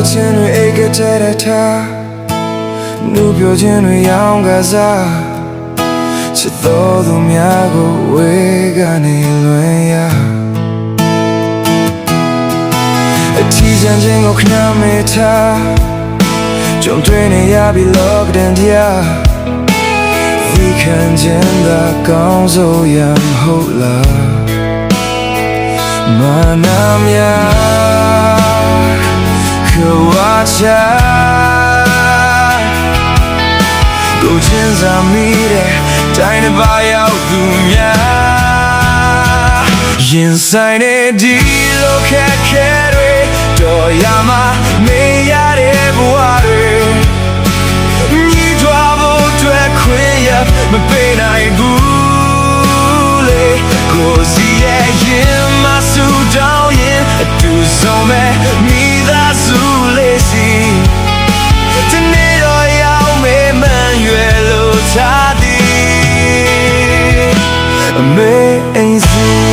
ချင်းတွေအိတ်ကတဲ့ထားလူပြောချင်းတွေရောင်းကစားချစ်တော်သူများကိုဝေကနေလွင်ရအထီးကျန်ခြင်းကိုခဏမေးထားကြုံတွေ့နေရပြီလောကတန်တရားဒီခံခြင်းသာကောင်းစိုးရမဟုတ်လားမနာမြခဝါချာကိုချင်းစာမိတဲ့တိုင်းတစ်ပါးရောက်သူများရင်ဆိုင်နေဒီလိုခက်ခဲတွေတော်ရမှာမေးရတဲ့ဘဝတွေညီထွားဖို့အတွက်ခွင့်ရမပေးနိုင်ဘူးလေကိုစီရဲ့ရင်မဆူတောင်းရင်အတူဆုံးမဲ့မိသားစုလေးစီတနေ့တော့ရောက်မေးမှန်ရွယ်လို့ထားသည်အမေအိမ်စီ